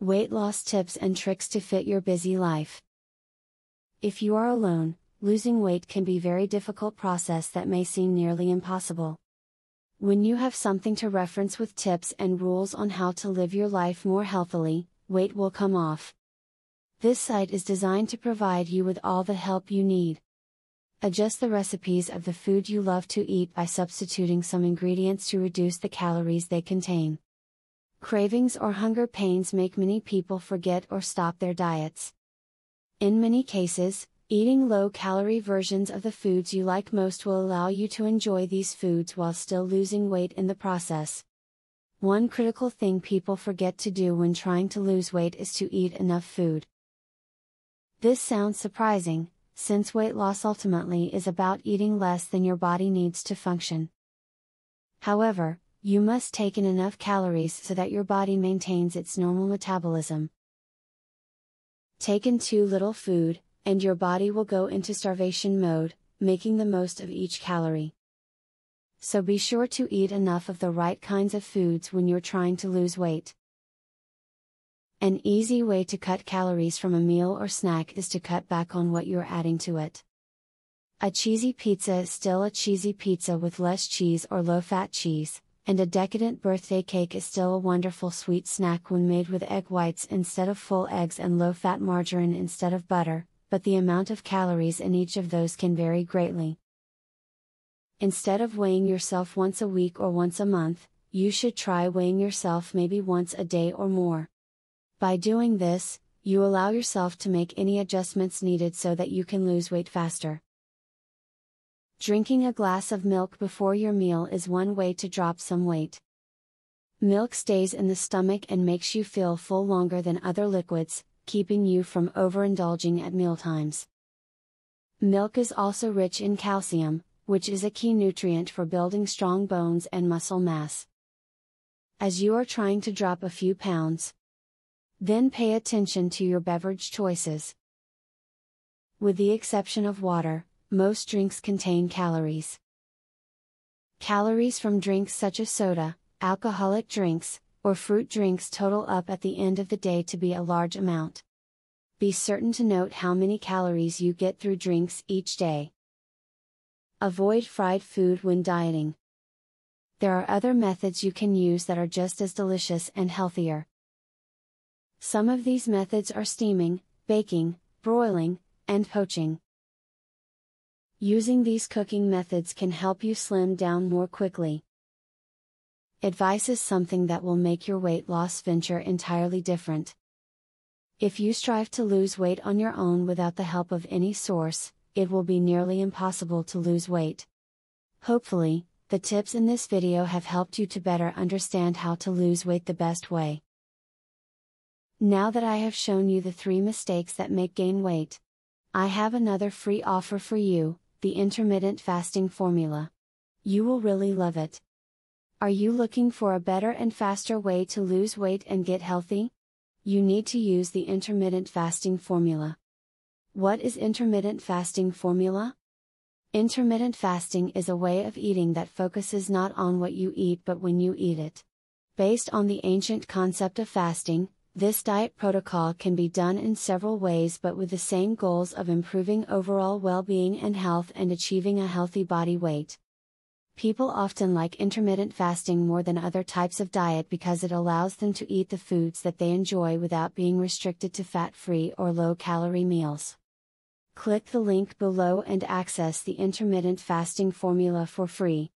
Weight loss tips and tricks to fit your busy life. If you are alone, losing weight can be a very difficult process that may seem nearly impossible. When you have something to reference with tips and rules on how to live your life more healthily, weight will come off. This site is designed to provide you with all the help you need. Adjust the recipes of the food you love to eat by substituting some ingredients to reduce the calories they contain. Cravings or hunger pains make many people forget or stop their diets. In many cases, eating low-calorie versions of the foods you like most will allow you to enjoy these foods while still losing weight in the process. One critical thing people forget to do when trying to lose weight is to eat enough food. This sounds surprising, since weight loss ultimately is about eating less than your body needs to function. However, you must take in enough calories so that your body maintains its normal metabolism. Take in too little food, and your body will go into starvation mode, making the most of each calorie. So be sure to eat enough of the right kinds of foods when you're trying to lose weight. An easy way to cut calories from a meal or snack is to cut back on what you're adding to it. A cheesy pizza is still a cheesy pizza with less cheese or low-fat cheese, and a decadent birthday cake is still a wonderful sweet snack when made with egg whites instead of full eggs and low-fat margarine instead of butter, but the amount of calories in each of those can vary greatly. Instead of weighing yourself once a week or once a month, you should try weighing yourself maybe once a day or more. By doing this, you allow yourself to make any adjustments needed so that you can lose weight faster. Drinking a glass of milk before your meal is one way to drop some weight. Milk stays in the stomach and makes you feel full longer than other liquids, keeping you from overindulging at mealtimes. Milk is also rich in calcium, which is a key nutrient for building strong bones and muscle mass. As you are trying to drop a few pounds, then pay attention to your beverage choices. With the exception of water, most drinks contain calories. Calories from drinks such as soda, alcoholic drinks, or fruit drinks total up at the end of the day to be a large amount. Be certain to note how many calories you get through drinks each day. Avoid fried food when dieting. There are other methods you can use that are just as delicious and healthier. Some of these methods are steaming, baking, broiling, and poaching. Using these cooking methods can help you slim down more quickly. Advice is something that will make your weight loss venture entirely different. If you strive to lose weight on your own without the help of any source, it will be nearly impossible to lose weight. Hopefully, the tips in this video have helped you to better understand how to lose weight the best way. Now that I have shown you the 3 mistakes that make gain weight, I have another free offer for you, the intermittent fasting formula. You will really love it. Are you looking for a better and faster way to lose weight and get healthy? You need to use the intermittent fasting formula. What is intermittent fasting formula? Intermittent fasting is a way of eating that focuses not on what you eat but when you eat it. Based on the ancient concept of fasting, this diet protocol can be done in several ways but with the same goals of improving overall well-being and health and achieving a healthy body weight. People often like intermittent fasting more than other types of diet because it allows them to eat the foods that they enjoy without being restricted to fat-free or low-calorie meals. Click the link below and access the intermittent fasting formula for free.